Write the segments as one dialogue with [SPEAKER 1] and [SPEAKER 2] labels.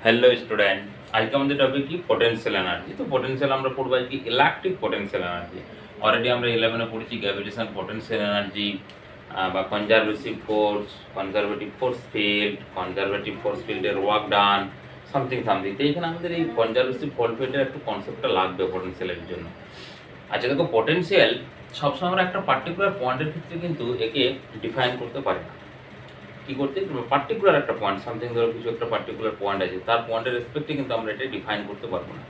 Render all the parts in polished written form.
[SPEAKER 1] Hello student, আজকে আমাদের topic কি পোটেনশিয়াল এনার্জি। তো পোটেনশিয়াল আমরা পড়বো আজকে ইলেকট্রিক পোটেনশিয়াল এনার্জি। অলরেডি আমরা 11-এ পড়েছি গ্র্যাভিটেশন পোটেনশিয়াল এনার্জি বা conservative force field, conservative force ফিল্ডের ওয়ার্ক ডান, সামথিং সামথিং। তো এখানে আমাদের এই কনজারভেটিভ ফোর্স ফিল্ডের একটু কনসেপ্টটা লাগবে পোটেনশিয়ালের জন্য। আচ্ছা দেখো, পোটেনশিয়াল সবসময় আমরা একটা পার্টিকুলার পয়েন্টের ক্ষেত্রে কিন্তু একে ডিফাইন করতে পারি না। কি করতে পার্টিকুলার একটা পয়েন্ট, সামথিং ধরো কিছু একটা পার্টিকুলার পয়েন্ট আছে, তার পয়েন্টের রেসপেক্টে কিন্তু আমরা এটা ডিফাইন করতে পারবো না।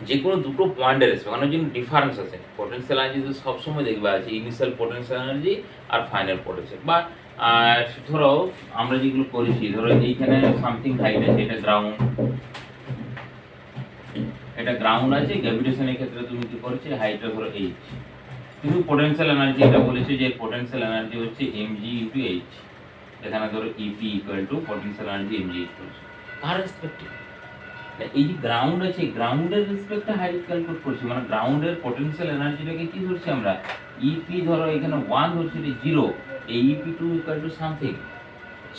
[SPEAKER 1] যে কোনো দুটো পয়েন্টের রেসপেক্ট মানে জন্য ডিফারেন্স আছে। পোটেনশিয়াল এনার্জি সবসময় দেখবে আছে ইনিশিয়াল পোটেনশিয়াল এনার্জি আর ফাইনাল পোটেনশিয়াল। বা ধরো আমরা যেগুলো করেছি, ধরো এইখানে সামথিং হাইট আছে, এটা গ্রাউন্ড আছে। গ্র্যাভিটেশনের ক্ষেত্রে তুমি কি করেছি, হাইটটা ধরো এইচ, কিন্তু পোটেনশিয়াল এনার্জি এটা বলেছে যে পোটেনশিয়াল এনার্জি হচ্ছে mg ইন্টু এইচ। এখানে ধরো EP equal to potential energy mg equal to কার রেসপেক্টে, এই যে গ্রাউন্ড আছে গ্রাউন্ডের রেসপেক্টে হাইট ক্যালকুলেট করছি, মানে গ্রাউন্ডের পোটেনশিয়াল এনার্জিটাকে কি ধরছি আমরা, ইপি ধরো এখানে 1 ধরছি, এটা 0, এই EP two equal to something.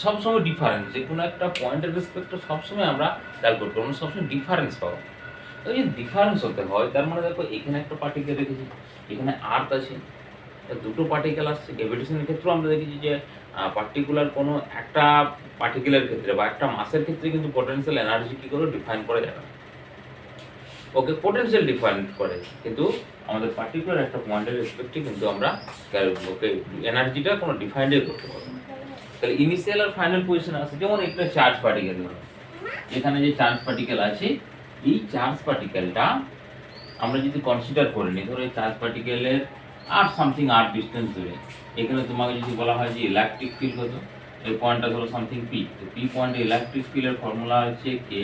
[SPEAKER 1] সবসময় ডিফারেন্স, যে কোনো একটা পয়েন্টের রেসপেক্টে সবসময় আমরা ক্যালকুলেট করবো, সবসময় ডিফারেন্স পাবো। তো এই ডিফারেন্স হতে হয়, তার মানে দেখো এখানে একটা পার্টিকেল রেখেছি, এখানে আর্থ আছে, দুটো পার্টিকেল আসছে। গ্র্যাভিটেশনের ক্ষেত্রেও আমরা দেখেছি যে পার্টিকুলার কোনো একটা পার্টিকেলের ক্ষেত্রে বা একটা মাসের ক্ষেত্রে কিন্তু পোটেনশিয়াল এনার্জি কী করে ডিফাইন করা যাবে না। ওকে, পোটেনশিয়াল ডিফাইন করে, কিন্তু আমাদের পার্টিকুলার একটা পয়েন্টের রেসপেক্টে কিন্তু আমরা ওকে এনার্জিটা কোনো ডিফাইন্ডই করতে পারবো না। তাহলে ইনিশিয়াল আর ফাইনাল পজিশন আছে, যেমন একটা চার্জ পার্টিকেল, ধরো এখানে যে চার্জ পার্টিকেল আছে, এই চার্জ পার্টিকেলটা আমরা যদি কনসিডার করে নিই, ধরো এই চার্জ পার্টিকেলের আর সামথিং আর ডিস্টেন্স ধরে, এখানে তোমাকে যদি বলা হয় যে ইলেকট্রিক ফিল্ড কত, এই পয়েন্টটা ধরো সামথিং পি, তো পি পয়েন্টে ইলেকট্রিক ফিল্ডের ফর্মুলা হচ্ছে কে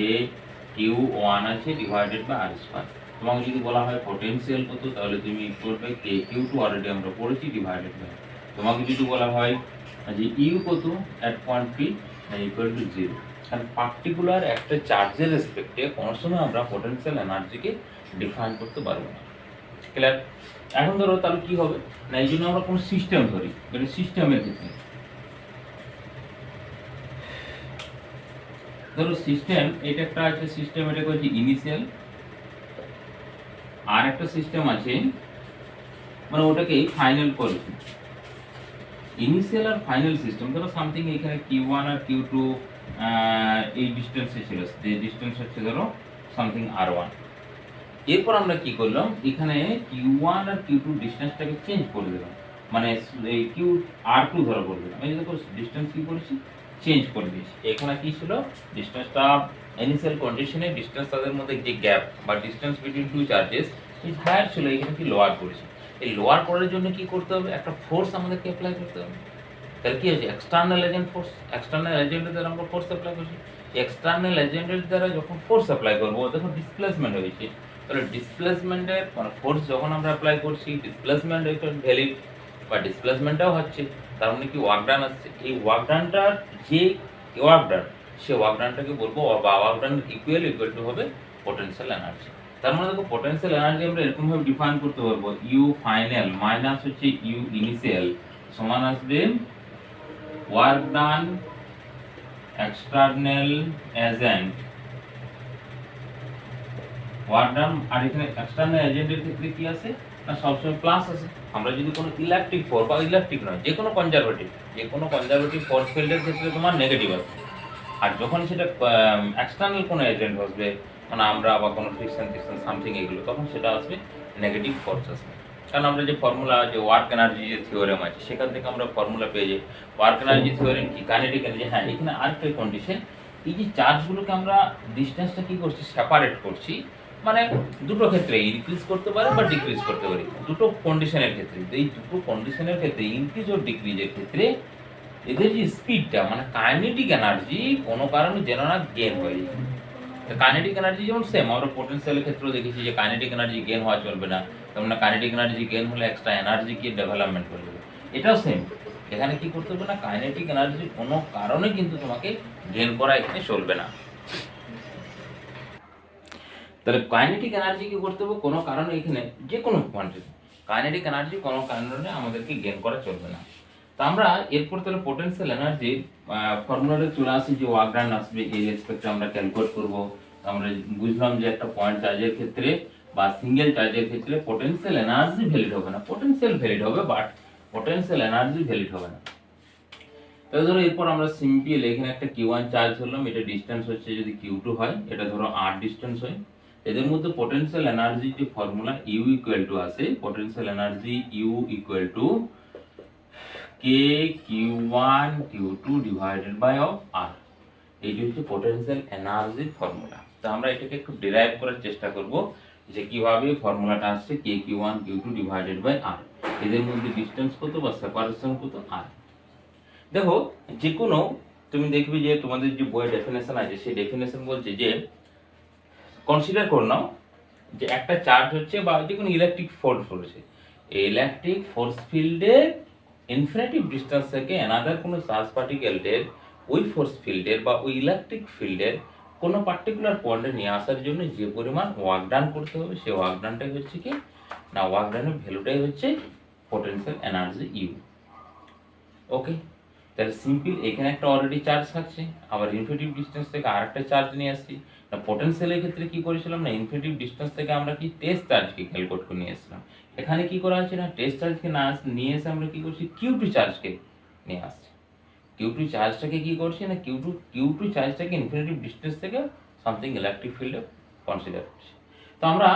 [SPEAKER 1] কিউ ওয়ান আছে ডিভাইডেড বাই আর স্কয়ার। তোমাকে যদি বলা হয় পোটেনশিয়াল কত, তাহলে তুমি করবে কে কিউ টু, অলরেডি আমরা পড়েছি, ডিভাইডেড বাই। তোমাকে যদি বলা হয় যে ইউ কত at point P equal to 0। কারণ পার্টিকুলার একটা চার্জের রেসপেক্টে কোনো সময় আমরা পোটেনশিয়াল এনার্জিকে ডিফাইন করতে পারবো না। ক্লিয়ার? এখন ধরো তাহলে কি হবে না, এই জন্য আমরা কোনো সিস্টেম ধরি, মানে সিস্টেমের ক্ষেত্রে ধরো সিস্টেম, এটা একটা আছে সিস্টেম, এটা হচ্ছে ইনিশিয়াল, আর একটা সিস্টেম আছে মানে ওটাকে ফাইনাল করেছি। ইনিশিয়াল আর ফাইনাল সিস্টেম, ধরো সামথিং এখানে কিউ1 আর কিউ2 এই ডিস্টেন্সে ছিল, যে ডিস্টেন্স হচ্ছে ধরো সামথিং আর1। এরপর আমরা কি করলাম, এখানে কিউ1 আর কিউ2 ডিস্টেন্সটাকে চেঞ্জ করে দিলাম, মানে এই কিউ আর2 ধরো করে দিলাম, এই দেখো ডিস্টেন্স কি করেছি, চেঞ্জ করে দিয়েছি। এখানে কি ছিল, ডিস্টেন্সটা ইনিশিয়াল কন্ডিশনে ডিস্টেন্স তাদের মধ্যে যে গ্যাপ বা distance between two charges is higher ছিল, এখানে কি লোয়ার করেছি। এই লোয়ার করার জন্য কি করতে হবে, একটা ফোর্স আমাদেরকে অ্যাপ্লাই করতে হবে। তাহলে কি হচ্ছে, এক্সটার্নাল এজেন্ট ফোর্স, এক্সটার্নাল এজেন্টের দ্বারা আমরা ফোর্স অ্যাপ্লাই করছি। এক্সটার্নাল এজেন্টের দ্বারা যখন ফোর্স অ্যাপ্লাই করবো, দেখো ডিসপ্লেসমেন্ট হয়েছে, তাহলে ডিসপ্লেসমেন্টের মানে ফোর্স যখন আমরা অ্যাপ্লাই করছি, ডিসপ্লেসমেন্ট একটা ভ্যালিড বা ডিসপ্লেসমেন্টটাও হচ্ছে, তার মানে কি ওয়ার্ক ডান আসছে। এই ওয়ার্ক ডানটার যে ওয়ার্ক ডান, সে ওয়ার্ক ডানটাকে বলবো বা ওয়ার্ক ডান ইকুয়াল টু হবে পোটেনশিয়াল এনার্জি। তার মানে দেখো পোটেনশিয়াল এনার্জি আমরা এরকমভাবে ডিফাইন করতে পারবো, ইউ ফাইনাল মাইনাস হচ্ছে ইউ ইনিশিয়াল সমান আসবে work done external agent, work done. আর এখানে এক্সটার্নাল এজেন্টের ক্ষেত্রে কি আছে না, সবসময় প্লাস আছে। আমরা যদি কোনো ইলেকট্রিক ফোর্স বা ইলেকট্রিক নয়, যে কোনো কনজারভেটিভ ফোর্স ফিল্ডের ক্ষেত্রে তোমার নেগেটিভ আছে। আর যখন সেটা এক্সটার্নাল কোনো এজেন্ট আসবে, মানে আমরা আবার কোনো ফ্রিকশন সামথিং এগুলো, তখন সেটা আসবে নেগেটিভ ফোর্স আসবে। কারণ আমরা যে ফর্মুলা, যে ওয়ার্ক এনার্জি যে থিওরেম আছে, সেখান থেকে আমরা ফর্মুলা পেয়ে যাই। ওয়ার্ক এনার্জি থিওরেম কি, কাইনেটিক এনার্জি। হ্যাঁ, এখানে আরেকটা কন্ডিশন, এই যে চার্জগুলোকে আমরা ডিস্টেন্সটা কি করছি, সেপারেট করছি, মানে দুটো ক্ষেত্রে ইনক্রিজ করতে পারে বা ডিক্রিজ করতে পারি, দুটো কন্ডিশনের ক্ষেত্রে। এই দুটো কন্ডিশনের ক্ষেত্রে ইনক্রিজ ও ডিক্রিজের ক্ষেত্রে এদের যে স্পিডটা মানে কাইনেটিক এনার্জি কোনো কারণে যেন না গেন হয়ে যায়। কাইনেটিক এনার্জি যেমন সেম আমরা পোটেনশিয়ালের ক্ষেত্রেও দেখেছি যে কাইনেটিক এনার্জি গেন হওয়া চলবে না, তেমন কাইনেটিক এনার্জি গেন হলে এক্সট্রা এনার্জি কি ডেভেলপমেন্ট করে দেবে, এটাও সেম। এখানে কি করতে হবে না, কাইনেটিক এনার্জি কোনো কারণে কিন্তু তোমাকে গেন করা এখানে চলবে না। তাহলে কাইনেটিক এনার্জি কি করতে হবে, কোনো কারণে এখানে যে কোনো কোয়ান্টিটি কাইনেটিক এনার্জি কোনো কারণে আমাদেরকে গেন করা চলবে না। তো আমরা এরপর তাহলে পোটেনশিয়াল এনার্জি ফর্মুলাটা চলে আসি, যে ওয়ার্ক ডান আসবে এই রেসপেক্টে আমরা ক্যালকুলেট করব। আমরা বুঝলাম যে একটা পয়েন্ট চার্জের ক্ষেত্রে বা সিঙ্গেল চার্জের ক্ষেত্রে পোটেনশিয়াল এনার্জি ভ্যালিড হবে না, পোটেনশিয়াল ভ্যালিড হবে বাট পোটেনশিয়াল এনার্জি ভ্যালিড হবে না। তাহলে ধরো এরপর আমরা সিম্পল এখানে একটা Q1 চার্জ হলাম, এটা ডিসটেন্স হচ্ছে যদি Q2 হয়, এটা ধরো R ডিসটেন্স হয়। এদের মধ্যে পোটেনশিয়াল এনার্জি যে ফর্মুলা U ইকুয়াল টু আছে, potential energy U equal to K Q1 Q2 divided by of R। এইটা হচ্ছে পোটেনশিয়াল এনার্জির ফর্মুলা। তো আমরা এটাকে একটু ডিরাইভ করার চেষ্টা করব যে কিভাবে ফর্মুলাটা আসছে K Q1 Q2 divided by R। এদের মধ্যে ডিসটেন্স কত বা সেপারেশন কত R। দেখো যে কোনো তুমি দেখবে যে তোমাদের যে বইয়ের ডেফিনেশন আছে সেই ডেফিনেশন বলছে যে কনসিডার করে নাও যে একটা চার্জ হচ্ছে বা যে কোনো ইলেকট্রিক ফোর্স রয়েছে, এই ইলেকট্রিক ফোর্স ফিল্ডের ইনফিনিটিভ ডিস্টেন্স থেকে অ্যানাদার কোনো চার্জ পার্টিকেলের ওই ফোর্স ফিল্ডের বা ওই ইলেকট্রিক ফিল্ডের কোনো পার্টিকুলার পয়েন্টে নিয়ে আসার জন্য যে পরিমাণ ওয়ার্ক ডান করতে হবে সেই ওয়ার্ক ডানটাই হচ্ছে কি না, ওয়ার্ক ডানের ভ্যালুটাই হচ্ছে পোটেনশিয়াল এনার্জি ইউ। ওকে, তাহলে সিম্পল এখানে একটা অলরেডি চার্জ থাকছে, আবার ইনফিনিটিভ ডিসটেন্স থেকে আরেকটা চার্জ নিয়ে আসছি। না পোটেনশিয়ালের ক্ষেত্রে কি করেছিলাম না, ইনফিনিটিভ ডিসটেন্স থেকে আমরা কি টেস্ট চার্জকে ক্যালকুলেট করে নিয়ে আসছিলাম। এখানে কি করা হচ্ছে না, টেস্ট চার্জকে না নিয়ে এসে আমরা কি করছি Q2 চার্জকে নিয়ে আসছি। Q2 চার্জটাকে কি করছি না, Q2 চার্জটাকে ইনফিনিটিভ ডিসটেন্স থেকে সামথিং ইলেকট্রিক ফিল্ডে কনসিডার করছি। তো আমরা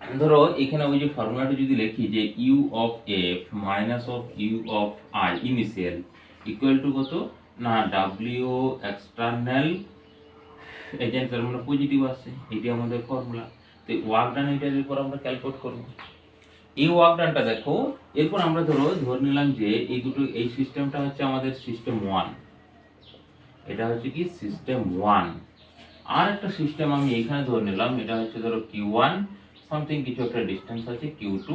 [SPEAKER 1] ধরো এখানে ওই যে ফর্মুলাটা যদি লিখি যে U of F minus of U of I initial equal two কত না W এক্সটার্নাল এজেন্ট তার মানে পজিটিভ আসছে, এটি আমাদের ফর্মুলা। তো ওয়ার্ক ডান এটার উপর আমরা ক্যালকুলেট করব। এই ওয়ার্ক ডানটা দেখো, এরপর আমরা ধরে নিলাম যে এই দুটো এই সিস্টেমটা হচ্ছে আমাদের সিস্টেম 1, এটা হচ্ছে কি সিস্টেম 1। আর একটা সিস্টেম আমি এখানে ধরে নিলাম, এটা হচ্ছে ধরো Q1 সামথিং কিছু একটা ডিসটেন্স আছে, Q2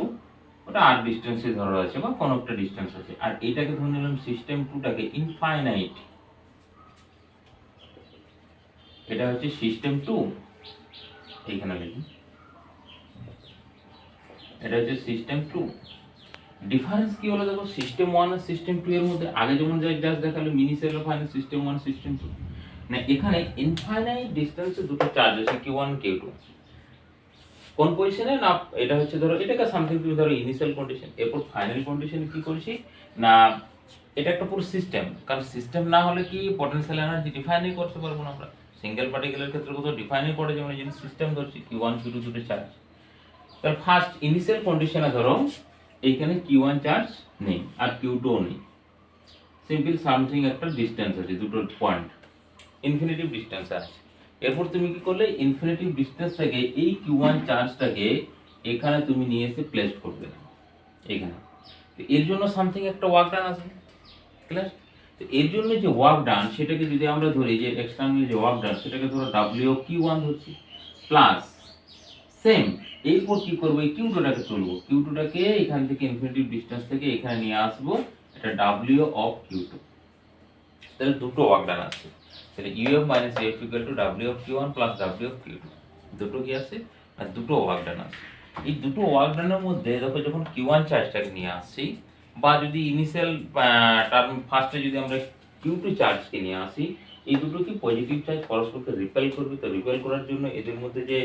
[SPEAKER 1] ওটা আর ডিসটেন্সে ধরা আছে বা কোনো একটা ডিসটেন্স আছে, আর এটাকে ধরে নিলাম সিস্টেম 2টাকে ইনফাইনাইট, এটা হচ্ছে সিস্টেম 2। এইখানে লিখি এটা হচ্ছে সিস্টেম 2। ডিফারেন্স কি হলো দেখো, সিস্টেম 1 আর সিস্টেম 2 এর মধ্যে আগে যেমন জাস্ট দেখালো mini cell of final system 1 system 2, না এখানে ইনফাইনাইট ডিসটেন্সে দুটো চার্জ আছে Q1 Q2। কোন পজিশনে না, এটা হচ্ছে ধরো এটাকে সামথিং তুমি ধরো ইনিশিয়াল কন্ডিশন, এরপর ফাইনাল কন্ডিশনে কি করছি না, এটা একটা পুরো সিস্টেম, কারণ সিস্টেম না হলে কি পোটেনশিয়াল এনার্জি ডিফাইনই করতে পারবো না আমরা। সিঙ্গেল পার্টিকেলের ক্ষেত্রে কোথাও ডিফাইনই করে, যেমন এই সিস্টেম ধরছি Q1 Q2 দুটো চার্জ। তাহলে ফার্স্ট ইনিশিয়াল কন্ডিশনে ধরো এইখানে Q1 চার্জ নেই আর Q2 নেই, সিম্পল সামথিং একটা ডিসটেন্স আছে, দুটো পয়েন্ট ইনফিনিটিভ ডিসটেন্স আছে। এরপর তুমি কি করলে ইনফিনিটিভ ডিসটেন্স থেকে এই Q1 চার্জটাকে এখানে তুমি নিয়ে এসে প্লেস করবে এখানে। তো এর জন্য সামথিং একটা ওয়ার্ক ডান আছে, ক্লিয়ার? তো এর জন্য যে ওয়ার্ক ডান সেটাকে যদি আমরা ধরি যে এক্সটার্নাল যে ওয়ার্ক ডান সেটাকে ধরো W Q1 ধরছি, প্লাস সেম এরপর কি করবো এই Q2টাকে তুলবো, Q2টাকে এখান থেকে ইনফিনিটিভ ডিসটেন্স থেকে এখানে নিয়ে আসবো, এটা W অফ Q2। তাহলে দুটো ওয়ার্ক ডান আছে, তাহলে UF minus UF equal to W of Q1 plus W of Q2, দুটো কি আছে আর দুটো ওয়ার্ক ডান আছে। এই দুটো ওয়ার্ক ডানের মধ্যে দেখো যখন Q1 চার্জটাকে নিয়ে আসছি বা যদি ইনিশিয়াল টার্ম ফার্স্টে যদি আমরা Q2 চার্জকে নিয়ে আসি, এই দুটো কি পজিটিভ চার্জ পরস্পরকে রিপেল করবে। তো রিপেল করার জন্য এদের মধ্যে যে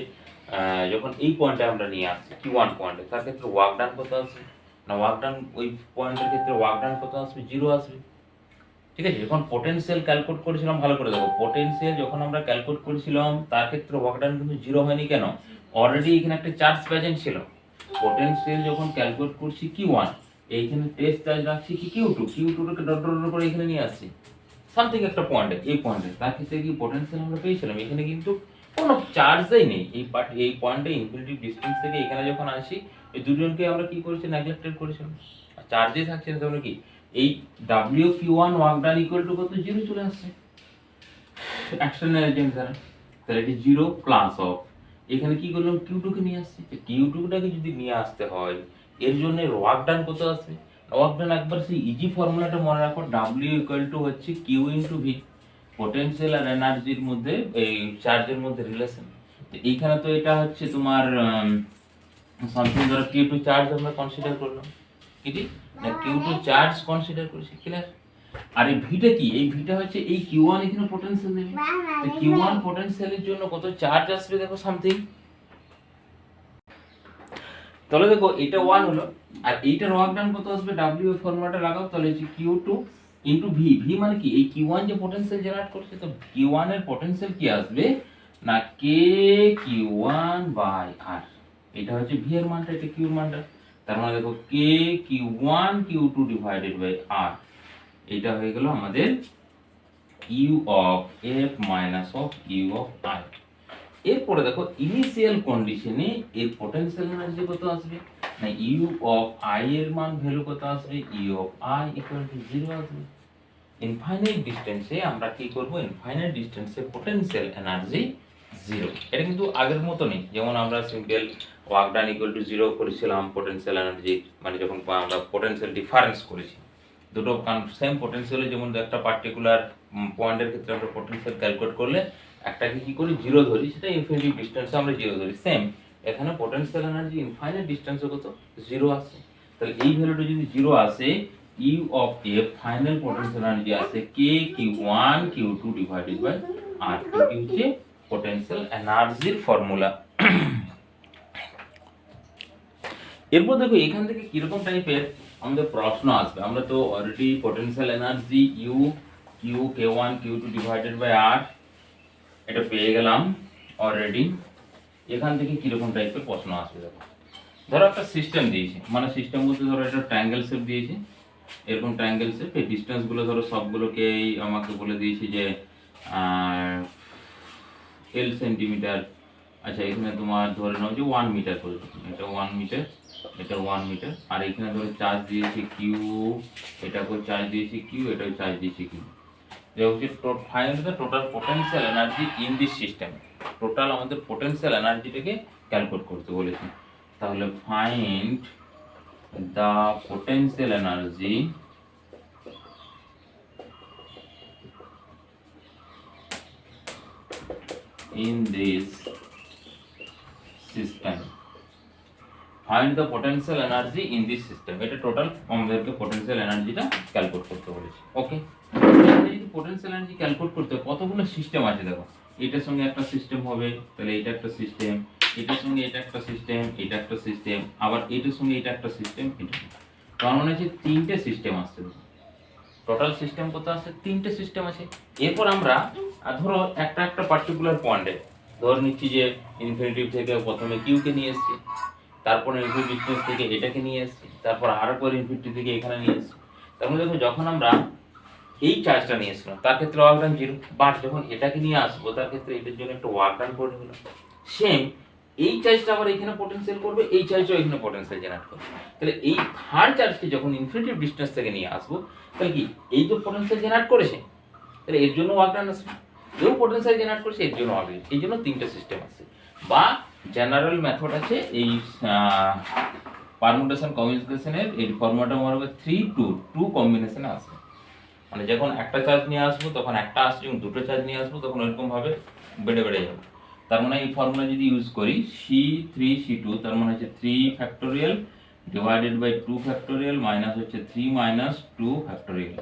[SPEAKER 1] যখন এই পয়েন্টে আমরা নিয়ে আসছি Q1 পয়েন্টে, তার ক্ষেত্রে ওয়ার্ক ডান কত আসবে না, ওয়ার্ক ডান ওই পয়েন্টের ক্ষেত্রে ওয়ার্ক ডান কত আসবে, 0 আসবে। ঠিক আছে, যখন পোটেনশিয়াল ক্যালকুলেট করেছিলাম ভালো করে দেখো, পোটেনশিয়াল যখন আমরা ক্যালকুলেট করেছিলাম তার ক্ষেত্রে ওয়ার্ক ডান কিন্তু 0 হয়নি, কেন, অলরেডি এখানে একটা চার্জ প্রেজেন্ট ছিল। পোটেনশিয়াল যখন ক্যালকুলেট করছি Q1, এইখানে টেস্ট চার্জ রাখছি কি Q2টাকে ডট ডট করে এখানে নিয়ে আসছি সামথিং একটা পয়েন্টে, এই পয়েন্টে, তার ক্ষেত্রে কি পোটেনশিয়াল আমরা পেয়েছিলাম, এখানে কিন্তু কোনো চার্জই নেই এই পয়েন্টে ইনফিনিটিভ ডিসটেন্স থেকে এখানে যখন আসি এই দুজনকে আমরা কি করেছি নেগলেক্টেড করেছিলাম, চার্জই থাকছে না, তাহলে কি এই W Q1 work done equal to কত 0 চলে আসছে এক্সটার্নাল এজেন্ট দ্বারা। তাহলে এটি 0 প্লাস অফ এখানে কি করলাম Q2 কে নিয়ে আসছি, Q2টাকে যদি নিয়ে আসতে হয় এর জন্য ওয়ার্ক ডান কত আসবে, ওয়ার্ক ডান একবার সেই ইজি ফর্মুলাটা মনে রাখো, W ইকুয়াল টু হচ্ছে Q ইনটু V, পোটেনশিয়াল আর এনার্জির মধ্যে এই চার্জের মধ্যে রিলেশন। তো এইখানে তো এটা হচ্ছে তোমার সামথিং ধরো Q2 চার্জ আমরা কনসিডার করলাম, এটি না Q2 চার্জ কনসিডার করেছি, ক্লিয়ার। আর এই ভিটা কি, এই ভিটা হচ্ছে এই Q1 এখানে পোটেনশিয়াল দেবে, তো Q1 পোটেনশিয়ালের জন্য কত চার্জ আসবে দেখো সামথিং। তাহলে দেখো এটা 1 হলো, আর এইটার ওয়ার্ক ডান কত আসবে, W এর ফর্মুলাটা লাগাও, তাহলে হচ্ছে Q2 ইনটু V। V মানে কি, এই Q1 যে পোটেনশিয়াল জেনারেট করছে, তো Q1 এর পোটেনশিয়াল কি আসবে না K Q1 বাই R। এটা হচ্ছে V এর মানটা, এটা Q এর মানটা, তার মানে দেখো K Q1 Q2 divided by R, এটা হয়ে গেল আমাদের U of F minus of U of I। এরপরে দেখো ইনিশিয়াল কন্ডিশনে এর পোটেনশিয়াল এনার্জি কত আসবে না U অফ I এর মান ভ্যালু কত আসবে, U of I equal to 0 আসবে। ইনফাইনাইট ডিসটেন্সে আমরা কি করব, ইনফাইনাইট ডিসটেন্সে পোটেনশিয়াল এনার্জি 0। এটা কিন্তু আগের মতো নেই, যেমন আমরা simple work done equal to 0 করেছিলাম পোটেনশিয়াল এনার্জি, মানে যখন আমরা পোটেনশিয়াল ডিফারেন্স করেছি দুটো সেম পোটেনশিয়ালে, যেমন একটা পার্টিকুলার পয়েন্টের ক্ষেত্রে আমরা পোটেনশিয়াল ক্যালকুলেট করলে একটাকে কি করি 0 ধরি, সেটা ইনফিনিটি ডিসটেন্সে আমরা 0 ধরি, সেম এখানে পোটেনশিয়াল এনার্জি ইনফাইনাইট ডিসটেন্সে কত 0 আসে। তাহলে এই ভ্যালুটা যদি 0 আসে, U of F final potential energy আসে K Q1 Q2 divided by R। এটি হচ্ছে পোটেনশিয়াল এনার্জির ফর্মুলা। এরপর দেখো এখান থেকে কিরকম টাইপের আমাদের প্রশ্ন আসবে। আমরা তো already potential energy U Q K1 Q2 divided by R এটা পেয়ে গেলাম অলরেডি। এখান থেকে কিরকম টাইপের প্রশ্ন আসবে দেখো, ধরো একটা সিস্টেম দিয়েছে, মানে সিস্টেম বলতে ধরো একটা ট্রায়াঙ্গেল শেপ দিয়েছে, এরকম ট্রায়াঙ্গেল শেপ, এই ডিসটেন্সগুলো ধরো সবগুলোকেই আমাকে বলে দিয়েছি যে L সেন্টিমিটার। আচ্ছা এখানে তোমার ধরে নাও যে 1 মিটার করে, এটা 1 মিটার, এটা 1 মিটার, আর এখানে ধরো চার্জ দিয়েছি Q, এটাকেও চার্জ দিয়েছি Q, এটাও চার্জ দিয়েছি Q। যে হচ্ছে find the total potential energy in this system. Total আমাদের পোটেনশিয়াল এনার্জিটাকে ক্যালকুলেট করতে বলেছি। তাহলে find the potential energy in this system, find the potential energy in this system। এটা টোটাল আমাদেরকে পোটেনশিয়াল এনার্জিটা ক্যালকুলেট করতে বলেছে। ওকে, এখানে যদি পোটেনশিয়াল এনার্জি ক্যালকুলেট করতে কতগুলো সিস্টেম আছে দেখো, এটার সঙ্গে একটা সিস্টেম হবে, তাহলে এটা একটা সিস্টেম, এটার সঙ্গে এটা একটা সিস্টেম, এটা একটা সিস্টেম, আবার এটার সঙ্গে এটা একটা সিস্টেম, এটা, তার মানে হচ্ছে তিনটে সিস্টেম আসছে। টোটাল সিস্টেম কত আছে, তিনটে সিস্টেম আছে। এরপর আমরা ধরো একটা একটা পার্টিকুলার পয়েন্টে ধরে নিচ্ছি যে ইনফিনিটিভ থেকে প্রথমে কিউকে নিয়ে এসেছি, তারপর ইনফিনিটি ডিসটেন্স থেকে এটাকে নিয়ে এসেছি, তারপর আরো পর ইনফিনিটি থেকে এখানে নিয়ে এসেছি। তার মধ্যে দেখো যখন আমরা এই চার্জটা নিয়ে এসেছিলাম তার ক্ষেত্রে ওয়ার্ক ডান 0, বাট যখন এটাকে নিয়ে আসবো তার ক্ষেত্রে এটার জন্য একটা ওয়ার্ক ডান করে নিলাম। সেম এই চার্জটা আবার এখানে পোটেনশিয়াল করবে, এই চার্জটাও এখানে পোটেনশিয়াল জেনারেট করবে। তাহলে এই থার্ড চার্জকে যখন ইনফিনিটিভ ডিসটেন্স থেকে নিয়ে আসবো, তাহলে কি এই তো পোটেনশিয়াল জেনারেট করেছে, তাহলে এর জন্য ওয়ার্ক ডান আসবে, এও পোটেনশিয়াল জেনারেট করেছে, এর জন্য ওয়ার্ক ডান। এই জন্য তিনটে সিস্টেম আছে, বা জেনারেল মেথড আছে এই পারমুটেশন কমিউনিকেশনের। এই ফর্মুলাটা আমার হবে 3 2 2 কম্বিনেশনে আসবে, মানে যখন একটা চার্জ নিয়ে আসবো তখন একটা আসছে, এবং দুটো চার্জ নিয়ে আসবো তখন এরকম ভাবে বেড়ে বেড়ে যাবে। তার মানে এই ফর্মুলা যদি ইউজ করি C3 C2, তার মানে হচ্ছে 3 factorial divided by 2 factorial minus হচ্ছে 3 মাইনাস 2 ফ্যাক্টোরিয়াল,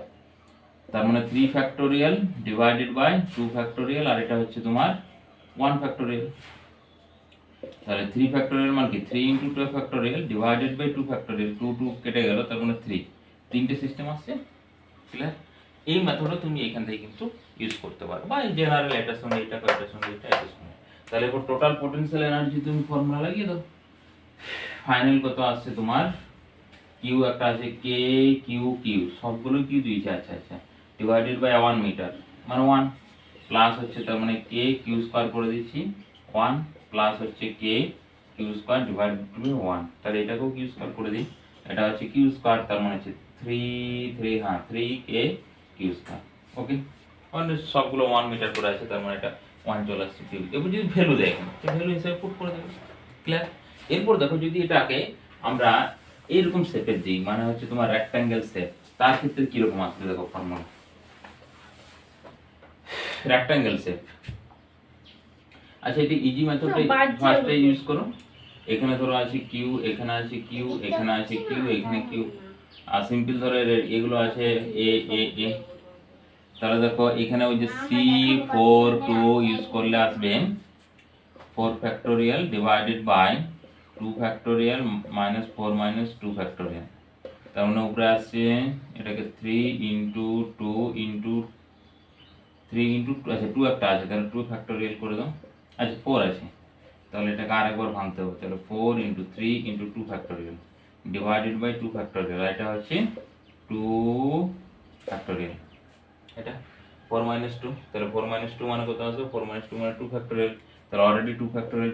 [SPEAKER 1] তার মানে 3 ফ্যাক্টোরিয়াল ডিভাইডেড বাই 2 ফ্যাক্টোরিয়াল, আর এটা হচ্ছে তোমার 1 ফ্যাক্টোরিয়াল। তাহলে 3 ফ্যাক্টোরিয়াল মানে কি 3 into 2 factorial divided by 2 factorial, 2 2 কেটে গেল, তার মানে 3। তিনটে সিস্টেম আসছে, ক্লিয়ার। এই মেথডটা তুমি এখান থেকে কিন্তু ইউজ করতে পারো, বা জেনারেল এটার সঙ্গে এটা, এটার সঙ্গে এটা, এটার সঙ্গে। তাহলে এরপর টোটাল পোটেনশিয়াল এনার্জি তুমি ফর্মুলা লাগিয়ে দাও। ফাইনাল কত আসছে তোমার, কিউ একটা আছে কে কিউ কিউ, সবগুলো কিউ দিয়েছে, আচ্ছা আচ্ছা, ডিভাইডেড বাই 1 মিটার মানে 1, প্লাস হচ্ছে তার মানে কে কিউ স্কয়ার করে দিচ্ছি 1, প্লাস হচ্ছে কে কিউ স্কয়ার ডিভাইডেড বাই 1, তাহলে এটাকেও কিউ স্কয়ার করে দিই, এটা হচ্ছে কিউ স্কয়ার, তার মানে হচ্ছে 3 কে কিউ স্কয়ার। ওকে, মানে সবগুলো 1 মিটার করে আছে, তার মানে এটা 1 চলে আসছে কিউ। এবার যদি ভ্যালু দেয় এখানে, ভ্যালু হিসেবে পুট করে দেবে, ক্লিয়ার। এরপর দেখো যদি এটাকে আমরা এইরকম শেপের দিই, মানে হচ্ছে তোমার রেক্ট্যাঙ্গেল শেপ, তার ক্ষেত্রে কিরকম আসবে দেখো ফর্মুলা। রেক্ট্যাঙ্গেল শেপ, আচ্ছা এটা ইজি মেথডটা ফার্স্টে ইউজ করো। এখানে ধরো আছে কিউ, এখানে আছে কিউ, এখানে আছে কিউ, এখানে কিউ, আর সিম্পল ধরো এগুলো আছে এ এ এ, তাহলে দেখো এখানে ওই যে C4 2 ইউজ করলে আসবে 4 factorial divided by 2 factorial minus 4 minus 2 factorial, তার মানে উপরে আসছে এটাকে 3 ইন্টু 2 ইন্টু 3 ইন্টু, আচ্ছা 2 একটা আছে তাহলে 2 ফ্যাক্টোরিয়াল করে দাও, আচ্ছা 4 আছে তাহলে এটাকে আরেকবার ভাঙতে হবে, তাহলে 4 into 3 into 2 factorial divided by 2 factorial, এটা হচ্ছে 2 ফ্যাক্টোরিয়াল, এটা 4 মাইনাস 2, তাহলে 4 মাইনাস 2 মানে কত আসবে, 4 মাইনাস 2 মানে 2 ফ্যাক্টোরিয়াল, তাহলে অলরেডি 2 ফ্যাক্টোরিয়াল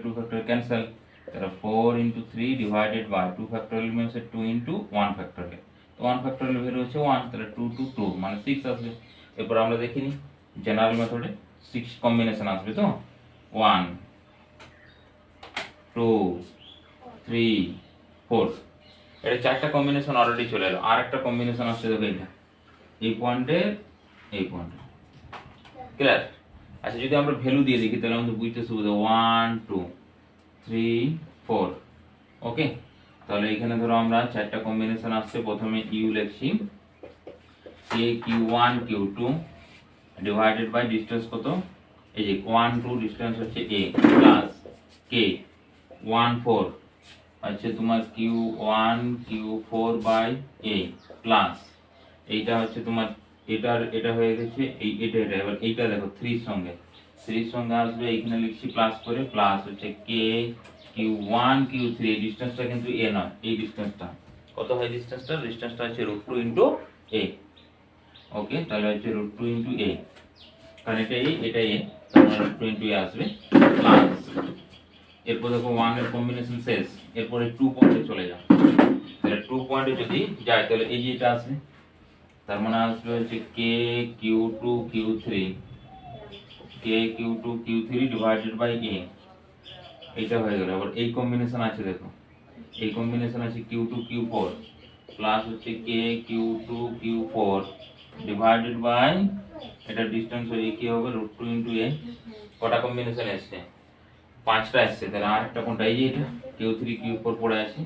[SPEAKER 1] ক্যান্সেল, তাহলে 4 into 3 divided by 2 factorial means 2 into 1 factorial, তো 1 ফ্যাক্টোরিয়াল ভ্যালু হচ্ছে 1, তাহলে 2 টু 2 মানে 6 আসবে। এরপর আমরা দেখিনি জেনারেল মেথডে 6 কম্বিনেশন আসবে, তো 1 2 3 4, এটা 4টা কম্বিনেশন অলরেডি চলে এলো, আর একটা কম্বিনেশন আসছে দেখো এটা এই পয়েন্টে এই পয়েন্টে, ক্লিয়ার? আচ্ছা যদি আমরা ভ্যালু দিয়ে দেখি তাহলে আমাদের বুঝতে সুবিধা, 1 2 3 4, ওকে। তাহলে এখানে ধরো আমরা 4টা কম্বিনেশন আসছে, প্রথমে ইউ লিখছি কে Q1 Q2 divided by distance কত, এই যে 1 2 ডিসটেন্স হচ্ছে a প্লাস কে 1 4 আচ্ছা তোমার Q1 Q4 by a plus এইটা হচ্ছে তোমার এটা হয়ে গেছে এটা এবার এইটা দেখো 3 এর সঙ্গে আসবে, এখানে লিখছি প্লাস করে, প্লাস হচ্ছে কে Q1 Q3, এই ডিসটেন্সটা কিন্তু a নয়, এই ডিসটেন্সটা কত হয়, ডিসটেন্সটা হচ্ছে √2 ইনটু a, ওকে। তাহলে হচ্ছে √2 ইনটু a, কারণ এটা a তাহলে √2 ইনটু a আসবে, প্লাস এরপর দেখো 1 এর কম্বিনেশন শেষ, এরপরে 2 পয়েন্টে চলে যাও, তাহলে 2 পয়েন্টে যদি যায় তাহলে এই যে এটা আসবে, তার মানে আসবে হচ্ছে কে Q2 Q3 divided by a, এইটা হয়ে গেল। আবার এই কম্বিনেশন আছে দেখো, এই কম্বিনেশন আছে Q2 Q4 প্লাস হচ্ছে কে Q2 Q4 ডিভাইডেড বাই এটা ডিসটেন্স হয়ে কি হবে √2 ইনটু a, কটা কম্বিনেশন আসছে, 5টা আসছে, তাহলে আর একটা কোনটা, এই যে এটা Q3 Q4 পড়ে আছে,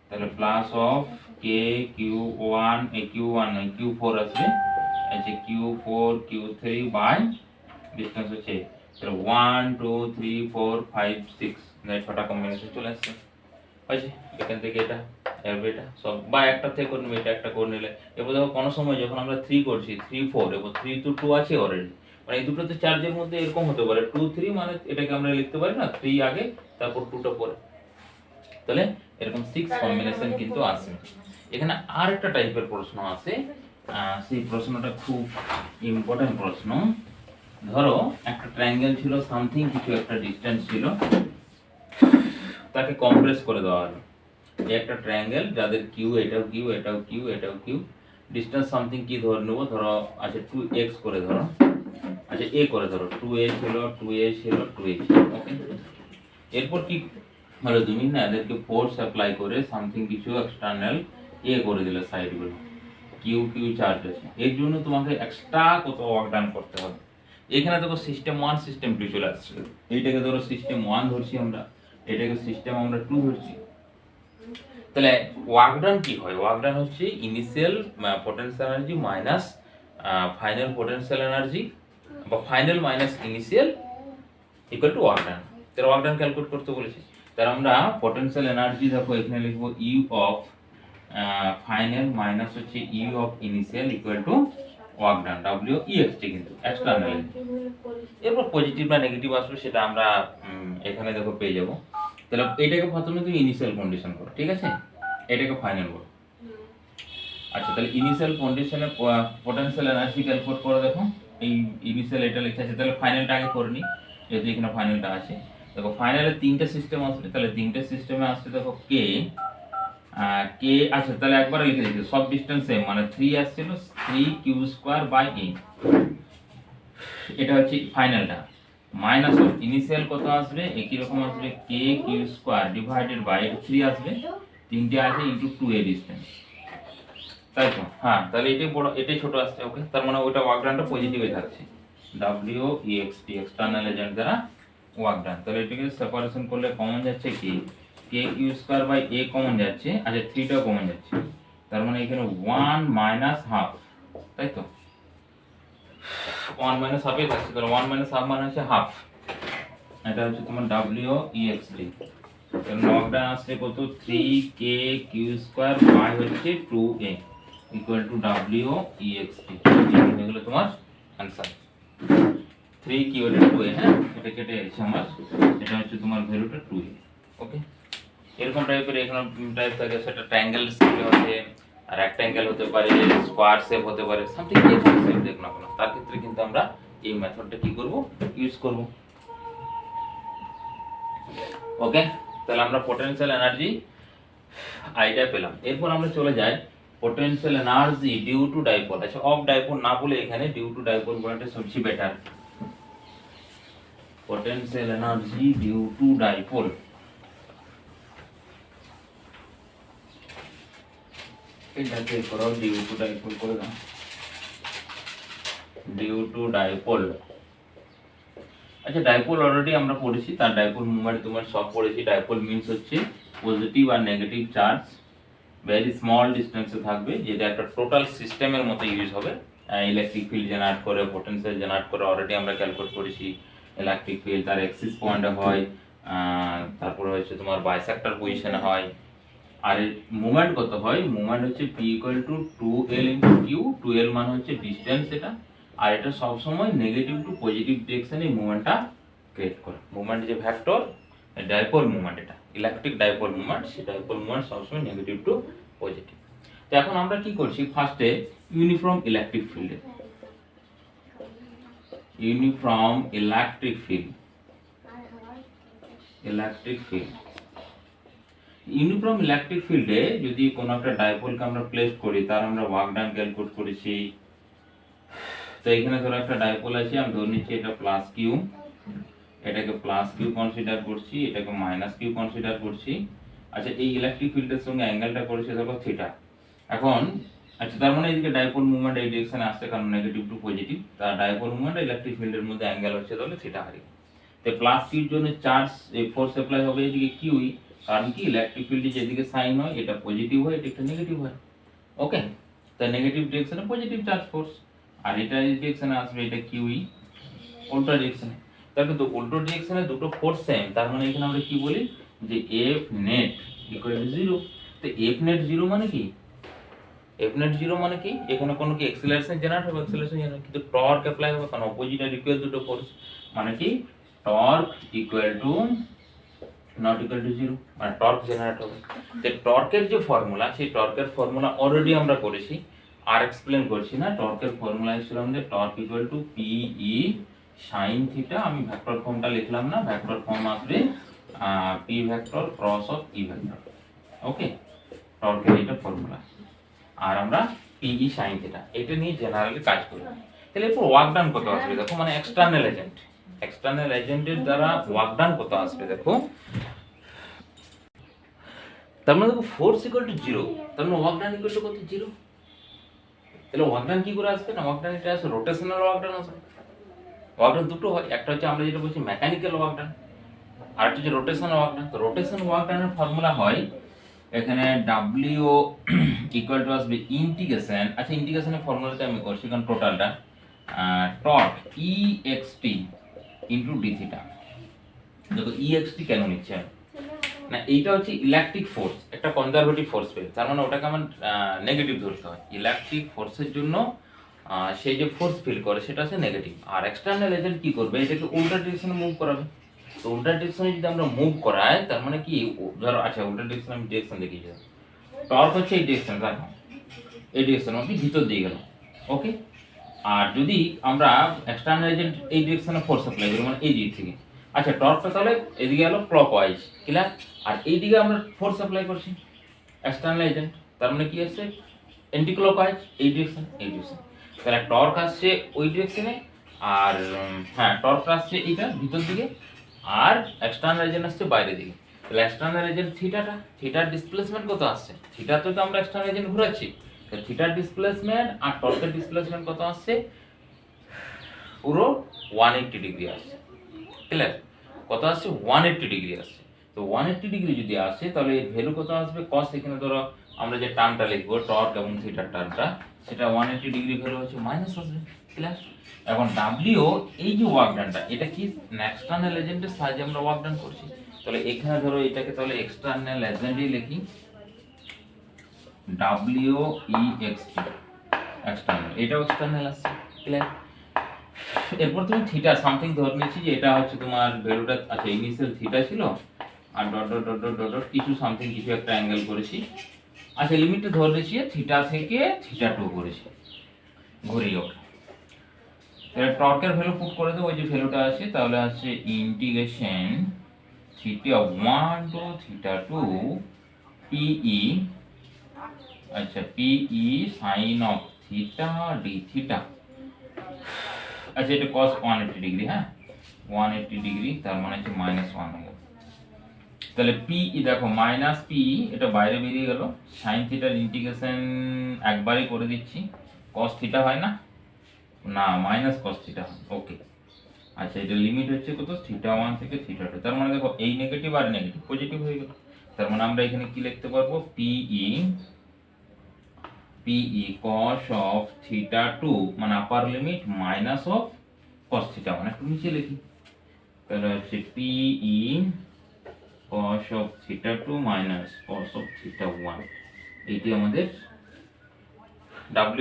[SPEAKER 1] তাহলে plus of K Q1 Q1 নয় Q4 আসবে, আছে Q4 Q3 বাই ডিসটেন্স হচ্ছে, তাহলে 1 2 3 4 5 6, এই 6টা কম্বিনেশন চলে আসছে, হয়েছে। এখান থেকে এটা এটা সব বা একটা থেকে করে নেবে, এটা একটা করে নিলে, এবার দেখো কোনো সময় যখন আমরা 3 করছি 3 4, এবার 3 তো 2 আছে অলরেডি, মানে এই দুটো তো চার্জের মধ্যে এরকম হতে পারে 2 3, মানে এটাকে আমরা লিখতে পারি না 3 আগে তারপর 2টা পরে, তাহলে এরকম 6 কম্বিনেশন কিন্তু আসে। এখানে আর একটা টাইপের প্রশ্ন আছে, সেই প্রশ্নটা খুব ইম্পর্টেন্ট প্রশ্ন। ধরো একটা ট্রায়াঙ্গেল ছিল, সামথিং কিছু একটা ডিসটেন্স ছিল, তাকে কম্প্রেস করে দেওয়া হলো, এই একটা ট্রায়াঙ্গেল যাদের কিউ, এটাও কিউ এটাও কিউ এটাও কিউ, ডিসটেন্স সামথিং কি ধরে নেবো, ধরো আচ্ছা 2x করে ধরো, আচ্ছা a করে ধরো, 2a ছিল 2a ছিল 2a ছিল, ওকে। এরপর কি হলো, তুমি না এদেরকে ফোর্স অ্যাপ্লাই করে সামথিং কিছু এক্সটার্নাল এ করে দিলে সাইডগুলো, কিউ কিউ চার্জ আছে, এর জন্য তোমাকে এক্সট্রা কত ওয়ার্ক ডান করতে হবে। এখানে দেখো সিস্টেম 1 সিস্টেম 2 চলে আসছে, এইটাকে ধরো সিস্টেম 1 ধরছি আমরা, এটাকে সিস্টেম আমরা 2 ধরছি, তাহলে ওয়ার্ক ডান কি হয়, ওয়ার্ক ডান হচ্ছে initial potential energy minus final potential energy, বা final minus initial equal to work done. তাহলে ওয়ার্ক ডান ক্যালকুলেট করতে বলেছি, তাহলে আমরা পটেনশিয়াল এনার্জি দেখো এখানে লিখবো ইউ অফ ফাইনাল মাইনাস হচ্ছে U of initial equal to work done, WEXT কিন্তু এক্সটার্নাল। এরপর পজিটিভ না নেগেটিভ আসবে সেটা আমরা এখানে দেখো পেয়ে যাব। তাহলে এটাকে প্রথমে তুমি ইনিশিয়াল কন্ডিশন করো, ঠিক আছে, এটাকে ফাইনাল করো। আচ্ছা তাহলে ইনিশিয়াল কন্ডিশনে পটেনশিয়াল এনার্জি ক্যালকুলেট করে দেখো, এই ইনিশিয়াল এটা লেখা আছে, তাহলে ফাইনালটা আগে করে নিই, যেহেতু এখানে ফাইনালটা আছে। দেখো ফাইনালে 3টে সিস্টেম আসবে, তাহলে 3টে সিস্টেমে আসছে দেখো কে আচ্ছা তাহলে একবার লিখে দিচ্ছি, সব ডিসটেন্স সেম, মানে 3 আসছিল 3q² a, এটা হচ্ছে ফাইনালটা, মাইনাস অফ ইনিশিয়াল কত আসবে, একই রকম আসবে k² ডিভাইডেড বাই 3 আসবে, 3টে আছে ইনটু 2a ডিসটেন্স, তাই তো, হ্যাঁ তাহলে এটাই বড় এটাই ছোট আসছে, ওকে। তার মানে ওটা ওয়ার্ক ডানটা পজিটিভে থাকছে, WEXT এক্সটার্নাল এজেন্ট দ্বারা ওয়ার্ক ডান। তাহলে এটাকে সেপারেশন করলে কমন যাচ্ছে কি, kq² a কমন যাচ্ছে, আচ্ছা 3টাও কমন যাচ্ছে, তার মানে এখানে 1 মাইনাস হাফ, তাই তো 1 মাইনাস হাফই থাকছে, তাহলে 1 মাইনাস হাফ মানে হচ্ছে হাফ। এটা হচ্ছে তোমার ডব্লিউ ই এক্স টি। তাহলে ওয়ার্কডান আসছে কত 3k কিউ স্কয়ার বাই হচ্ছে 2a equal to W E X T. এগুলো তোমার आंसर 3 কি হলো 2a। হ্যাঁ এটা কেটে গেছে আমার, এটা হচ্ছে তোমার ভ্যালুটা 2a। ওকে, এরকম টাইপের এখানে টাইপ থাকে, সেটা ট্রায়াঙ্গেল শেপ হতে আর রেক্ট্যাঙ্গেল হতে পারে, স্কোয়ার শেপ হতে পারে, সামথিং যে কোনো শেপ দেখো না কেন, তার ক্ষেত্রে কিন্তু আমরা এই মেথডটা কি করব, ইউজ করব। ওকে, তাহলে আমরা পোটেনশিয়াল এনার্জি আইডিয়া পেলাম। এরপর আমরা চলে যাই potential energy due to dipole. আচ্ছা, অফ ডাইপোল না বলে এখানে ডিউ টু ডাইপোল বলাটা সবচেয়ে better. Potential energy due to dipole, এটাকে করো ডিউ টু ডাইপোল করে দাও, ডিউ টু ডাইপোল। আচ্ছা, ডাইপোল অলরেডি আমরা পড়েছি, তার ডাইপোল মুভমেন্ট তোমার সব পড়েছি। ডাইপোল মিন্স হচ্ছে পজিটিভ আর নেগেটিভ চার্জ ভেরি স্মল ডিস্টেন্সে থাকবে, যেটা একটা টোটাল সিস্টেমের মতো ইউজ হবে। ইলেকট্রিক ফিল্ড জেনারেট করে, পোটেনশিয়াল জেনারেট করে অলরেডি আমরা ক্যালকুলেট করেছি। ইলেকট্রিক ফিল্ড তার এক্সিস পয়েন্টে হয়, তারপরে হচ্ছে তোমার বাইসেক্টর পজিশনে হয়। আর মুভমেন্ট কত হয়, মুভমেন্ট হচ্ছে p equal to 2l into q। 2l মানে হচ্ছে ডিসটেন্স এটা, আর এটা সব সময় নেগেটিভ টু পজিটিভ ডিরেকশনে মুভমেন্টটা ক্রিয়েট করে। মুভমেন্ট যে ভেক্টর ডাইপোল মুভমেন্ট, এটা ইলেকট্রিক ডাইপোল মুভমেন্ট, সেই ডাইপোল মুভমেন্ট সবসময় নেগেটিভ টু পজিটিভ। তো এখন আমরা কি করছি, ফার্স্টে ইউনিফর্ম ইলেকট্রিক ফিল্ডে, uniform electric field, electric field uniform electric ফিল্ডে যদি কোনো একটা ডাইপোলকে আমরা প্লেস করি, তার আমরা ওয়ার্ক ডান ক্যালকুলেট করেছি। তো এখানে ধরো একটা ডাইপোল আছে, আমি ধরে নিচ্ছি এটা প্লাস কিউ, এটাকে প্লাস কিউ কনসিডার করছি, এটাকে মাইনাস কিউ কনসিডার করছি। আচ্ছা, এই ইলেকট্রিক ফিল্ডের সঙ্গে অ্যাঙ্গেলটা করেছে দেখো থিটা। এখন আচ্ছা, তার মানে এদিকে ডাইপোল মুভমেন্ট এই ডিরেকশনে আসছে, কারণ নেগেটিভ টু পজিটিভ, তার ডাইপোল মুভমেন্ট ইলেকট্রিক ফিল্ডের মধ্যে অ্যাঙ্গেল হচ্ছে তাহলে থিটা হারি। তো প্লাস কিউর জন্য চার্জ এই ফোর্স অ্যাপ্লাই হবে এদিকে কিউই, কারণ কি ইলেকট্রিক ফিল্ডে যেদিকে সাইন হয় এটা পজিটিভ হয়, এটা একটা নেগেটিভ হয়। ওকে, তাই নেগেটিভ ডিরেকশনে পজিটিভ চার্জ ফোর্স, আর এটা এই ডিরেকশনে আসবে এটা কিউই উল্টো ডিরেকশনে। তাহলে তো উল্টো ডিরেকশনে দুটো ফোর্স সেম, তার মানে এখানে আমরা কি বলি যে এফ নেট ইকুয়াল টু 0। তো এফ নেট 0 মানে কি, এফ নেট 0 মানে কি, এখানে কোনো কি অ্যাক্সিলারেশন জেনারেট হবে, অ্যাক্সিলারেশন জেনারেট, কিন্তু টর্ক অ্যাপ্লাই হবে, কারণ অপোজিট আর ইকুয়াল দুটো ফোর্স, মানে কি torque equal to not equal to 0, মানে টর্ক জেনারেট হবে। তো টর্কের যে ফর্মুলা, সেই টর্কের ফর্মুলা অলরেডি আমরা করেছি, আর এক্সপ্লেন করছি না। টর্কের ফর্মুলা ছিল আমাদের torque equal to P E sine theta. আমি ভেক্টর ফর্মটা লিখলাম না, ভেক্টর ফর্ম আসবে P vector cross of E vector. Okay, টর্কের এটা ফর্মুলা, আর আমরা পি ই সাইন থিটা এটা নিয়ে জেনারেলি কাজ করি। তাহলে এরপর ওয়ার্ক ডান কত আসবে দেখো, মানে এক্সটার্নাল এজেন্ট, এক্সটার্নাল এজেন্টের দ্বারা ওয়ার্ক ডান কত আসবে দেখো। তার মানে দেখো ফোর্স ইকুয়াল টু 0, তার মানে ওয়ার্ক ডান ইকুয়াল টু কত 0। তাহলে ওয়ার্ক ডান কি করে আসবে না, ওয়ার্ক ডান এটা আসে রোটেশনাল ওয়ার্ক ডান আসবে। ওয়ার্ক ডান দুটো হয়, একটা হচ্ছে আমরা যেটা বলছি মেকানিক্যাল ওয়ার্ক ডান, আর একটা হচ্ছে রোটেশনাল ওয়ার্ক ডান। তো রোটেশন ওয়ার্ক ডানের ফর্মুলা হয় এখানে W ইকুয়াল টু আসবে ইন্টিগ্রেশন, আচ্ছা ইন্টিগ্রেশনের ফর্মুলাটা আমি করছি কারণ টোটালটা torque EXT into d theta. দেখো EXT কেন নিচ্ছে না, এইটা হচ্ছে ইলেকট্রিক ফোর্স, একটা কনজারভেটিভ ফোর্স পেয়ে, তার মানে ওটাকে আমার নেগেটিভ ধরতে হয়। ইলেকট্রিক ফোর্সের জন্য সেই যে ফোর্স ফিল করে সেটা হচ্ছে নেগেটিভ, আর এক্সটার্নাল এজেন্ট কি করবে, এটাকে উল্টা ডিরেকশনে মুভ করাবে। তো উল্টা ডিরেকশনে যদি আমরা মুভ করাই, তার মানে কি ধরো, আচ্ছা উল্টা ডিরেকশনে আমি ডিরেকশন দেখিয়ে যাই, টর্ক হচ্ছে এই ডিরেকশন, দেখো এই ডিরেকশন মানে ভিতর দিয়ে গেল। ওকে, আর যদি আমরা এক্সটার্নাল এজেন্ট এই ডিরেকশনে ফোর্স অ্যাপ্লাই করি, মানে এই দিক থেকে, আচ্ছা টর্কটা তাহলে এদিকে গেল ক্লকওয়াইজ ক্লিয়ার, আর এইদিকে আমরা ফোর্স অ্যাপ্লাই করছি এক্সটার্নাল এজেন্ট, তার মানে কি আসছে অ্যান্টি ক্লকওয়াইজ এই ডিরেকশন, এই ডিরেকশন। তাহলে টর্ক আসছে ওই ডিরেকশনে, আর হ্যাঁ টর্ক আসছে এইটা ভিতর দিকে, আর এক্সটার্নাল এজেন্ট আসছে বাইরের দিকে। তাহলে এক্সটার্নাল এজেন্ট থিটাটা, থিটার ডিসপ্লেসমেন্ট কত আসছে, থিটা তো আমরা এক্সটার্নাল এজেন্ট ঘোরাচ্ছি, তো থিটার ডিসপ্লেসমেন্ট আর টর্কের ডিসপ্লেসমেন্ট কত আসছে, পুরো 180 ডিগ্রি আসছে। ক্লিয়ার, কত আসছে 180 ডিগ্রি আসছে। তো তো 180 ডিগ্রি যদি আসে তাহলে এর ভ্যালু কত আসবে cos, এখানে ধরো আমরা যে টার্মটা লিখবো টর্ক এবং থিটার টার্মটা, সেটা 180 ডিগ্রি ভ্যালু হচ্ছে মাইনাস আসবে। ক্লিয়ার? এখন ডাব্লিউ এই যে ওয়ার্ক ডানটা, এটা কি এক্সটার্নাল এজেন্টের সাহায্যে আমরা ওয়ার্ক ডান করছি, তাহলে এখানে ধরো এটাকে তাহলে এক্সটার্নাল এজেন্টই লিখি, ডাব্লিউ ই এক্স টি এক্সটার্নাল, এটাও এক্সটার্নাল আছে। ক্লিয়ার? এরপর তুমি থিটা সামথিং ধরে নিয়েছি যে এটা হচ্ছে তোমার ভ্যালুটা, আচ্ছা ইনিশিয়াল থিটা ছিল আর dot dot dot dot dot dot কিছু সামথিং কিছু একটা অ্যাঙ্গেল করেছি, আচ্ছা লিমিটটা ধরে নিয়েছি থিটা থেকে থিটা 2 করেছি, ঘুরিয়ে ওকে। তাহলে টর্কের ভ্যালু পুট করে দেবো, ওই যে ভ্যালুটা আছে, তাহলে আছে integration theta 1 to theta 2 PE, আচ্ছা PE sine of theta d theta, আচ্ছা এটা cos 180 ডিগ্রি, হ্যাঁ 180 ডিগ্রি, তার মানে হচ্ছে -1 হয়ে গেল। তাহলে পি দেখো মাইনাস পি, এটা বাইরে বেরিয়ে গেল, সাইন থিটার ইন্টিগ্রেশন একবারই করে দিচ্ছি, cos থিটা হয় না, না মাইনাস cos থিটা হয়, ওকে। আচ্ছা এটা লিমিট হচ্ছে কত, থিটা 1 থেকে থিটা 2, তার মানে দেখো এই নেগেটিভ আর নেগেটিভ পজিটিভ হয়ে গেল, তার মানে আমরা এখানে কি লিখতে পারবো, পিই cos অফ থিটা 2 মানে আপার limit minus of cos theta 1, একটু নিচে লিখি, তাহলে হচ্ছে পিই cos of theta 2 minus cos of theta 1, এইটি আমাদের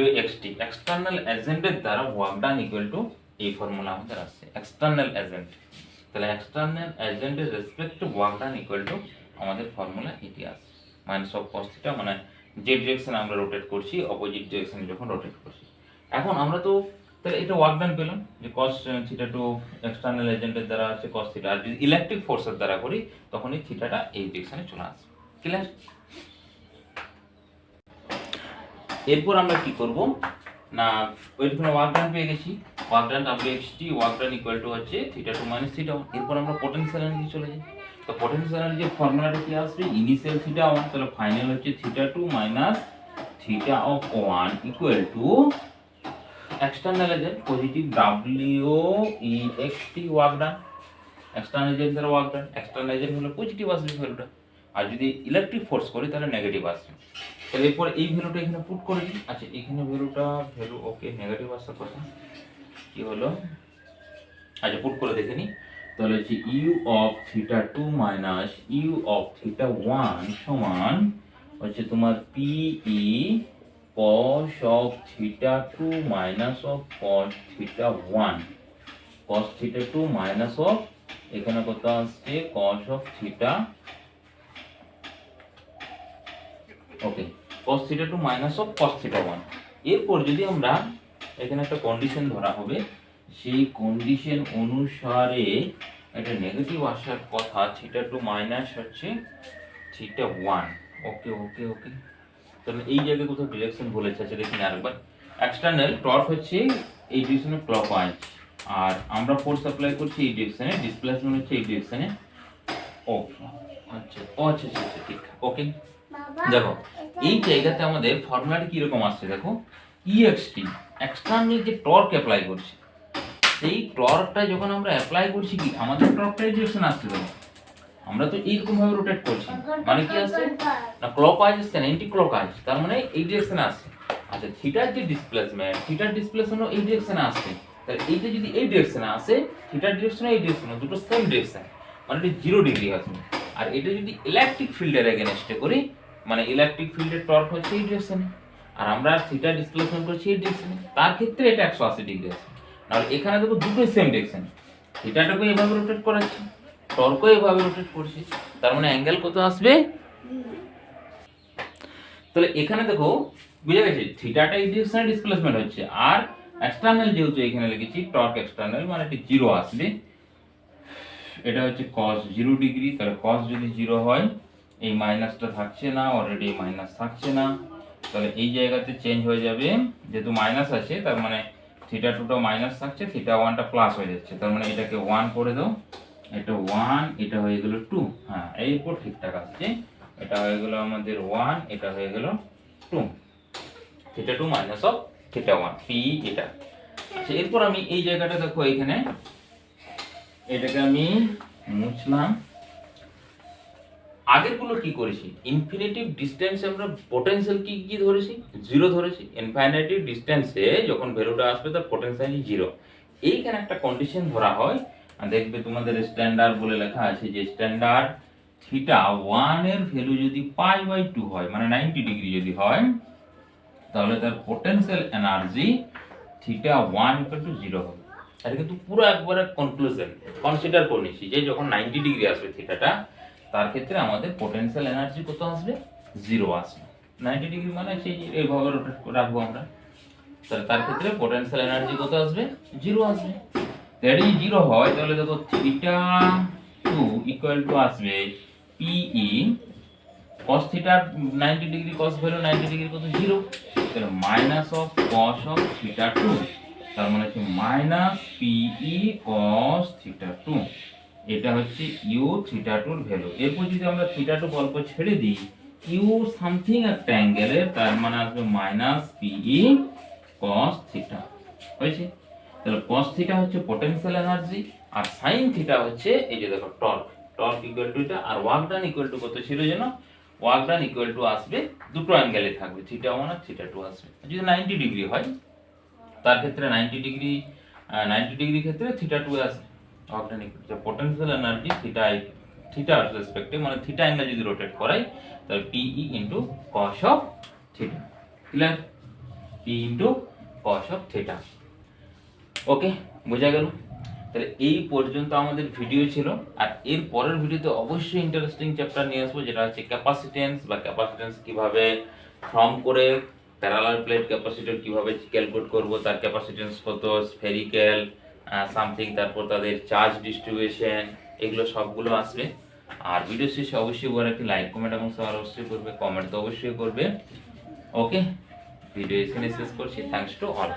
[SPEAKER 1] WXT এক্সটার্নাল এজেন্টের দ্বারা ওয়ার্ক ডান ইকুয়াল টু এই ফর্মুলা আমাদের আসছে, এক্সটার্নাল এজেন্ট। তাহলে এক্সটার্নাল এজেন্টের respect to work done equal to আমাদের ফর্মুলা এটি আসছে, মাইনাস অফ cos থিটা, মানে যে ডিরেকশনে আমরা রোটেট করছি অপোজিট ডিরেকশনে যখন রোটেট করছি। এখন আমরা তো তাহলে এটা ওয়ার্ক ডান পেলাম যে cos থিটা 2 এক্সটার্নাল এজেন্টের দ্বারা আছে cos থিটা, আর যদি ইলেকট্রিক ফোর্সের দ্বারা করি তখন এই থিটাটা এই ডিরেকশনে চলে আসবে। ক্লিয়ার? এরপর আমরা কি করব না, ওইখানে ওয়ার্ক ডান পেয়ে গেছি, work done WXT work done equal to হচ্ছে থিটা 2 মাইনাস থিটা 1। এরপর আমরা পটেনশিয়াল এনার্জি চলে যাই, তো পটেনশিয়াল এনার্জির ফর্মুলাটা কি আসবে, ইনিশিয়াল থিটা 1, তাহলে ফাইনাল হচ্ছে theta 2 minus theta of 1 equal to external agent positive WEXT work done, external agent দ্বারা ওয়ার্ক ডান, এক্সটার্নাল এজেন্ট হলো পজিটিভ আসবে ভ্যালুটা, আর যদি ইলেকট্রিক ফোর্স করি তাহলে নেগেটিভ আসবে। তাহলে এরপর এই ভ্যালুটা এখানে পুট করে দিই, আচ্ছা এখানে ভ্যালু ওকে নেগেটিভ আসার কথা কি হলো, আচ্ছা পুট করে দেখে নিই, তাহলে হচ্ছে U of theta 2 minus U of theta 1 সমান হচ্ছে তোমার PE cos of theta 2 minus of cos theta 1, cos theta 2 minus of এখানে কত আসছে cos of theta, okay cos theta 2 minus of cos theta 1। এরপর যদি আমরা এখানে একটা কন্ডিশন ধরা হবে, সেই কন্ডিশন অনুসারে এটা নেগেটিভ আসার কথা, থিটা 2 মাইনাস হচ্ছে থিটা 1, ওকে ওকে ওকে। তাহলে এই জায়গায় কোথাও ডিরেকশন বলেছে, আচ্ছা দেখুন আরেকবার, এক্সটার্নাল টর্ক হচ্ছে এই ডিরেকশনে ক্লকওয়াইজ, আর আমরা ফোর্স অ্যাপ্লাই করছি এই ডিরেকশনে, ডিসপ্লেসমেন্ট হচ্ছে এই ডিরেকশনে, ওকে আচ্ছা আচ্ছা আচ্ছা ঠিক, ওকে। দেখো এই জায়গাতে আমাদের ফর্মুলাটা কি রকম আসছে, দেখো EXT এক্সটার্নাল যে টর্ক অ্যাপ্লাই করছি, সেই টর্কটা যখন আমরা অ্যাপ্লাই করছি কি আমাদের টর্কটা এই ডিরেকশন আসছে, দেখো আমরা তো এইরকম ভাবে রোটেট করছি, মানে কি আসছে না ক্লকওয়াইজ আসছে না অ্যান্টি ক্লকওয়াইজ, তার মানে এই ডিরেকশনে আসছে। আচ্ছা থিটার যে ডিসপ্লেসমেন্ট এই ডিরেকশনে আসছে, তাহলে এইটা যদি এই ডিরেকশনে আসে, থিটার ডিরেকশনে এই ডিরেকশনে দুটো সেম ডিরেকশন, মানে এটা 0 ডিগ্রি আসবে। আর এটা যদি ইলেকট্রিক ফিল্ডের এগেনস্টে করি, মানে ইলেকট্রিক ফিল্ডের টর্ক হচ্ছে এই ডিরেকশনে, আর আমরা থিটা ডিসপ্লেসমেন্ট করছি এই ডিরেকশনে, তার ক্ষেত্রে এটা 180 ডিগ্রি আসবে। আর এখানে দেখো দুটোই সেম ডিরেকশন, থিটাটাকে এভাবে রোটেট করাচ্ছি, টর্কও এভাবে রোটেট করছি, তার মানে অ্যাঙ্গেল কত আসবে, তাহলে এখানে দেখো বুঝে গেছে থিটাটা এই ডিরেকশনে ডিসপ্লেসমেন্ট হচ্ছে, আর এক্সটার্নাল যেহেতু এখানে লিখেছি টর্ক এক্সটার্নাল মানে এটা 0 আসবে, এটা হচ্ছে cos 0 ডিগ্রি, তাহলে cos যদি 0 হয় এই মাইনাসটা থাকছে না, অলরেডি মাইনাস থাকছে না, তাহলে এই জায়গাতে চেঞ্জ হয়ে যাবে, যেহেতু মাইনাস আছে তার মানে থিটা 2টা মাইনাস থাকছে, থিটা 1টা প্লাস হয়ে যাচ্ছে, তার মানে এটাকে 1 করে দাও, এটা 1 এটা হয়ে গেল 2, হ্যাঁ এই উপর ঠিকঠাক আসছে, এটা হয়ে গেল আমাদের 1 এটা হয়ে গেল 2, theta 2 minus of theta 1 P এটা। আচ্ছা এরপর আমি এই জায়গাটা দেখো এখানে এটাকে আমি মুছলাম, আগেরগুলো কি করেছি, ইনফিনিটিভ ডিস্টেন্সে আমরা পোটেনশিয়াল কি কি ধরেছি, জিরো ধরেছি। ইনফিনিটিভ ডিস্টেন্সে যখন ভ্যালুটা আসবে তার পোটেনশিয়াল জিরো। এইখানে একটা কন্ডিশন ধরা হয়, আর দেখবে তোমাদের স্ট্যান্ডার্ড বলে লেখা আছে যে স্ট্যান্ডার্ড থিটা 1 এর ভ্যালু যদি π/2 হয়, মানে 90 ডিগ্রি যদি হয়, তাহলে তার পোটেনশিয়াল এনার্জি থিটা 1 = 0 হবে। এটা কিন্তু পুরো একবারে কনক্লুশন কনসিডার করে নিচ্ছি যে যখন 90 ডিগ্রি আসবে থিটাটা, তার ক্ষেত্রে আমাদের পোটেনশিয়াল এনার্জি কত আসবে, 0 আসবে। 90 ডিগ্রি মানে সেই এইভাবে রোটেট করে রাখবো আমরা, তাহলে তার ক্ষেত্রে পোটেনশিয়াল এনার্জি কত আসবে, 0 আসবে। যদি 0 হয় তাহলে দেখো থিটা 2 = আসবে PE cos theta 90 degree cos value 90 degree কত 0, তাহলে minus of cos of theta 2, তার মানে হচ্ছে মাইনাস PE cos থিটা 2। এটা হচ্ছে ইউ থিটা 2 এর ভ্যালু। এরপর যদি আমরা থিটা 2 গল্প ছেড়ে দিই, ইউ সামথিং একটা অ্যাঙ্গেলের, তার মানে আসবে মাইনাস PE cos থিটা। হয়েছে? তাহলে cos থিটা হচ্ছে পটেনশিয়াল এনার্জি, আর sin থিটা হচ্ছে এই যে দেখো টর্ক। টর্ক ইকুয়াল টু এটা, আর ওয়ার্ক ডান ইকুয়াল টু কত ছিল যেন, ওয়ার্ক ডান ইকুয়াল টু আসবে দুটো অ্যাঙ্গেলে থাকবে, থিটা 1 আর থিটা 2 আসবে। যদি 90 ডিগ্রি হয় তার ক্ষেত্রে 90 ডিগ্রি ক্ষেত্রে থিটা 2 আসবে। Work done equal to potential energy থিটার রেসপেক্টে, মানে থিটা অ্যাঙ্গেল যদি রোটেট করাই তাহলে PE * cos of theta. Clear? PE * cos of theta. Okay, বোঝা গেল? তাহলে এই পর্যন্ত আমাদের ভিডিও ছিল, আর এর পরের ভিডিওতে অবশ্যই ইন্টারেস্টিং চ্যাপ্টার নিয়ে আসবো, যেটা হচ্ছে ক্যাপাসিটেন্স, বা ক্যাপাসিটেন্স কিভাবে ফর্ম করে, প্যারালাল প্লেট ক্যাপাসিটর কিভাবে ক্যালকুলেট করব, তার ক্যাপাসিটেন্স কত, স্ফেরিক্যাল সামথিং, তারপর তাদের চার্জ ডিস্ট্রিবিউশন, এগুলো সবগুলো আসবে। আর ভিডিও শেষে অবশ্যই বলে একটি লাইক, কমেন্ট এবং শেয়ার অবশ্যই করবে, কমেন্ট তো অবশ্যই করবে। ওকে, ভিডিও এখানে শেষ করছি। Thanks to all.